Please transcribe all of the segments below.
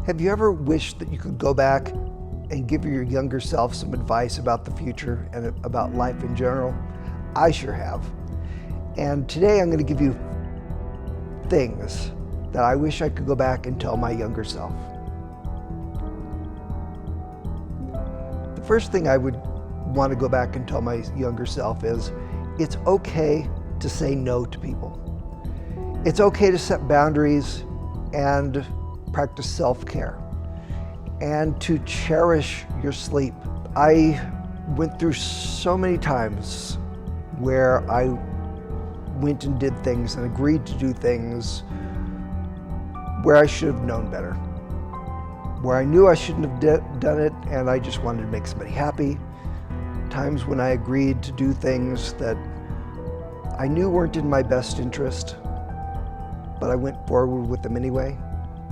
Have you ever wished that you could go back and give your younger self some advice about the future and about life in general? I sure have. And today I'm going to give you things that I wish I could go back and tell my younger self. The first thing I would want to go back and tell my younger self is it's okay to say no to people. It's okay to set boundaries and practice self-care and to cherish your sleep. I went through so many times where I went and did things and agreed to do things where I should have known better, where I knew I shouldn't have done it and I just wanted to make somebody happy. Times when I agreed to do things that I knew weren't in my best interest, but I went forward with them anyway.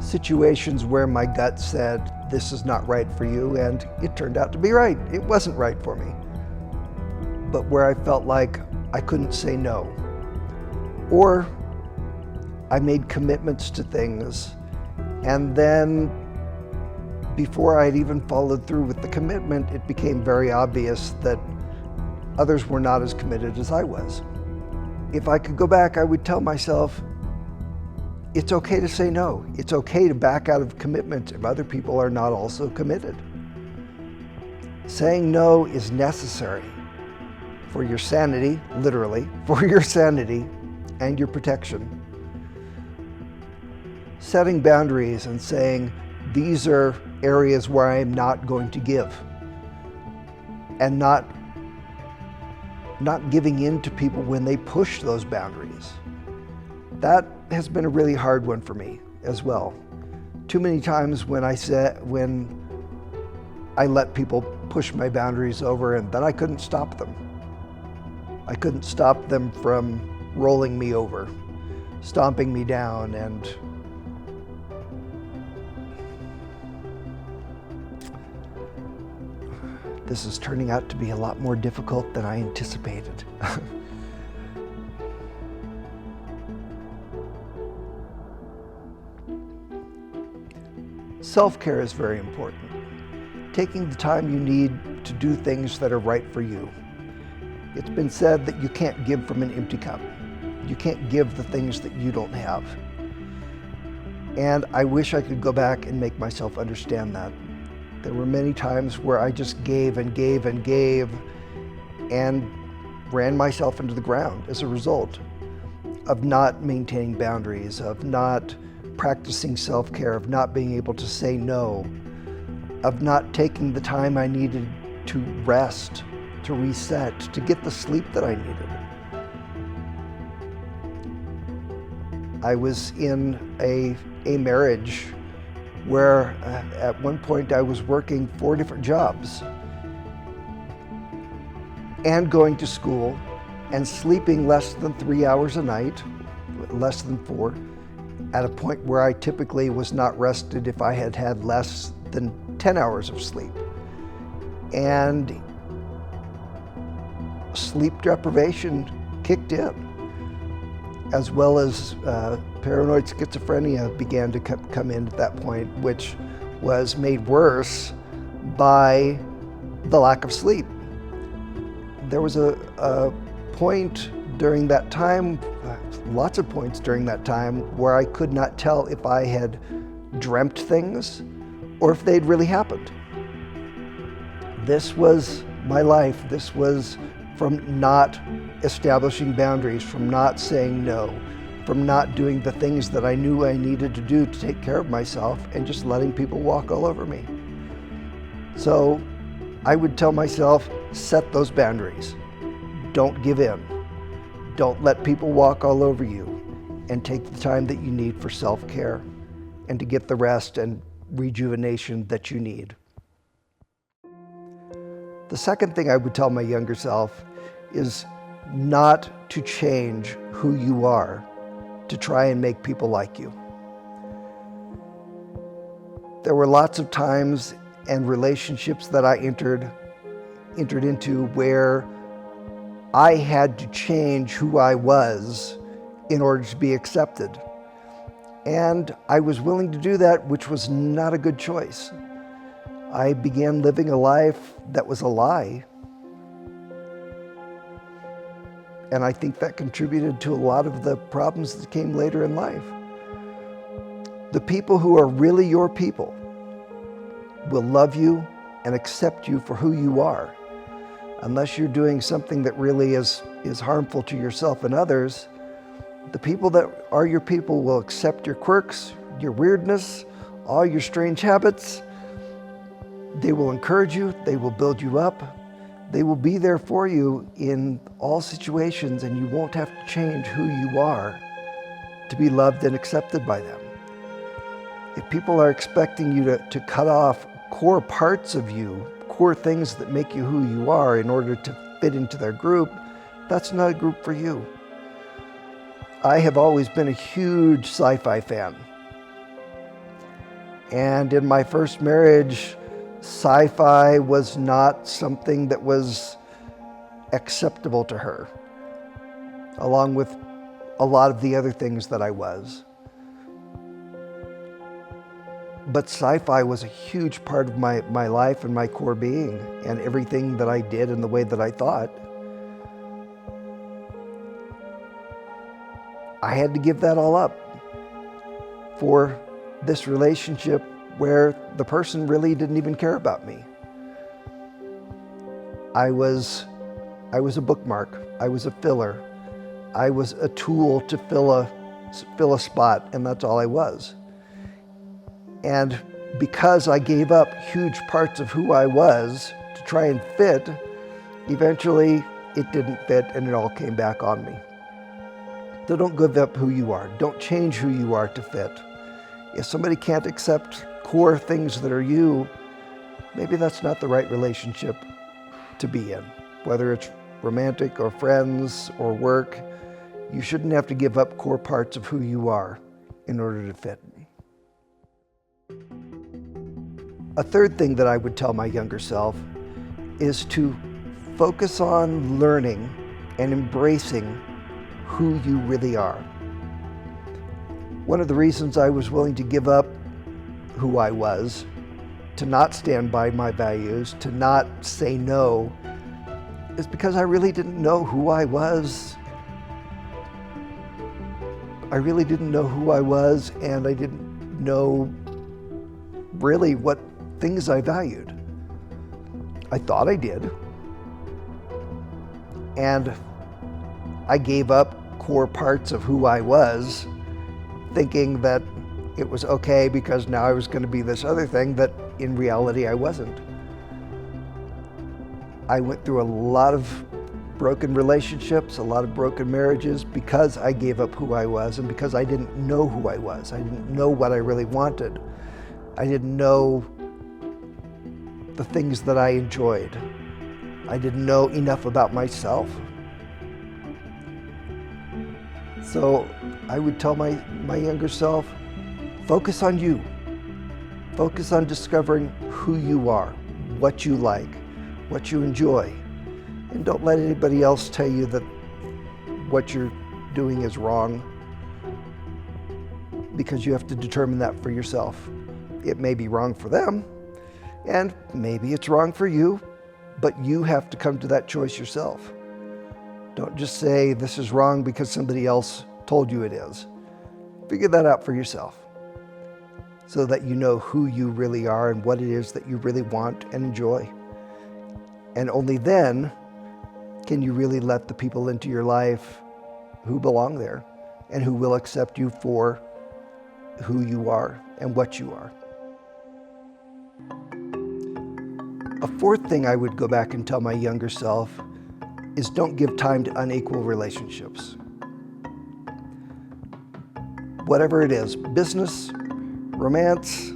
Situations where my gut said, this is not right for you, and it turned out to be right. It wasn't right for me. But where I felt like I couldn't say no. Or I made commitments to things, and then before I'd even followed through with the commitment, it became very obvious that others were not as committed as I was. If I could go back, I would tell myself, it's okay to say no. It's okay to back out of commitment if other people are not also committed. Saying no is necessary for your sanity, literally, for your sanity and your protection. Setting boundaries and saying, these are areas where I am not going to give, and not giving in to people when they push those boundaries. That has been a really hard one for me as well. Too many times when I let people push my boundaries over and then I couldn't stop them. I couldn't stop them from rolling me over, stomping me down, and this is turning out to be a lot more difficult than I anticipated. Self-care is very important. Taking the time you need to do things that are right for you. It's been said that you can't give from an empty cup. You can't give the things that you don't have. And I wish I could go back and make myself understand that. There were many times where I just gave and gave and gave and ran myself into the ground as a result of not maintaining boundaries, of not practicing self-care, of not being able to say no, of not taking the time I needed to rest, to reset, to get the sleep that I needed. I was in a marriage where at one point I was working 4 different jobs and going to school and sleeping less than 3 hours a night, less than 4, at a point where I typically was not rested if I had had less than 10 hours of sleep. And sleep deprivation kicked in, as well as paranoid schizophrenia began to come in at that point, which was made worse by the lack of sleep. There was a point during that time, lots of points during that time, where I could not tell if I had dreamt things or if they'd really happened. This was my life. This was from not establishing boundaries, from not saying no, from not doing the things that I knew I needed to do to take care of myself, and just letting people walk all over me. So I would tell myself, set those boundaries. Don't give in. Don't let people walk all over you, and take the time that you need for self-care and to get the rest and rejuvenation that you need. The second thing I would tell my younger self is not to change who you are to try and make people like you. There were lots of times and relationships that I entered into where I had to change who I was in order to be accepted. And I was willing to do that, which was not a good choice. I began living a life that was a lie. And I think that contributed to a lot of the problems that came later in life. The people who are really your people will love you and accept you for who you are. Unless you're doing something that really is harmful to yourself and others, the people that are your people will accept your quirks, your weirdness, all your strange habits. They will encourage you, they will build you up, they will be there for you in all situations, and you won't have to change who you are to be loved and accepted by them. If people are expecting you to cut off core parts of you, core things that make you who you are in order to fit into their group, that's not a group for you. I have always been a huge sci-fi fan. And in my first marriage, sci-fi was not something that was acceptable to her, along with a lot of the other things that I was. But sci-fi was a huge part of my life and my core being and everything that I did and the way that I thought. I had to give that all up for this relationship where the person really didn't even care about me. I was a bookmark. I was a filler. I was a tool to fill a spot, and that's all I was. And because I gave up huge parts of who I was to try and fit, eventually it didn't fit and it all came back on me. So don't give up who you are. Don't change who you are to fit. If somebody can't accept core things that are you, maybe that's not the right relationship to be in. Whether it's romantic or friends or work, you shouldn't have to give up core parts of who you are in order to fit. A third thing that I would tell my younger self is to focus on learning and embracing who you really are. One of the reasons I was willing to give up who I was, to not stand by my values, to not say no, is because I really didn't know who I was. I really didn't know who I was, and I didn't know really what things I valued. I thought I did. And I gave up core parts of who I was, thinking that it was okay because now I was going to be this other thing that in reality I wasn't. I went through a lot of broken relationships, a lot of broken marriages because I gave up who I was and because I didn't know who I was. I didn't know what I really wanted. I didn't know the things that I enjoyed. I didn't know enough about myself. So I would tell my younger self, focus on you. Focus on discovering who you are, what you like, what you enjoy. And don't let anybody else tell you that what you're doing is wrong, because you have to determine that for yourself. It may be wrong for them, and maybe it's wrong for you, but you have to come to that choice yourself. Don't just say this is wrong because somebody else told you it is. Figure that out for yourself so that you know who you really are and what it is that you really want and enjoy. And only then can you really let the people into your life who belong there and who will accept you for who you are and what you are. A fourth thing I would go back and tell my younger self is don't give time to unequal relationships. Whatever it is, business, romance,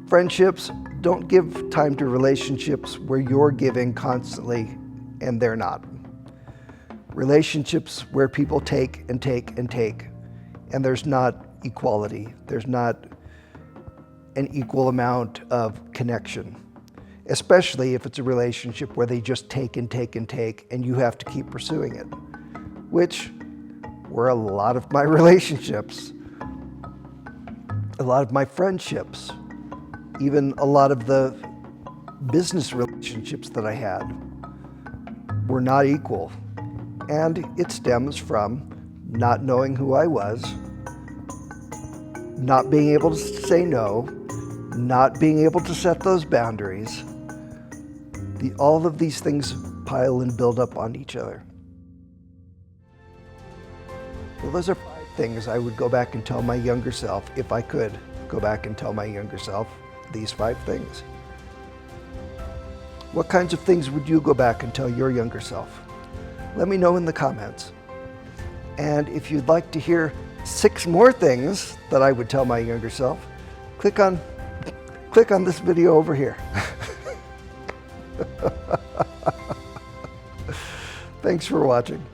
friendships, don't give time to relationships where you're giving constantly and they're not. Relationships where people take and take and take, and there's not equality. There's not an equal amount of connection, especially if it's a relationship where they just take and take and take, and you have to keep pursuing it, which were a lot of my relationships. A lot of my friendships, even a lot of the business relationships that I had were not equal. And it stems from not knowing who I was, not being able to say no, not being able to set those boundaries. All of these things pile and build up on each other. Well, those are 5 things I would go back and tell my younger self, if I could go back and tell my younger self these 5 things. What kinds of things would you go back and tell your younger self? Let me know in the comments. And if you'd like to hear 6 more things that I would tell my younger self, click on this video over here. Thanks for watching.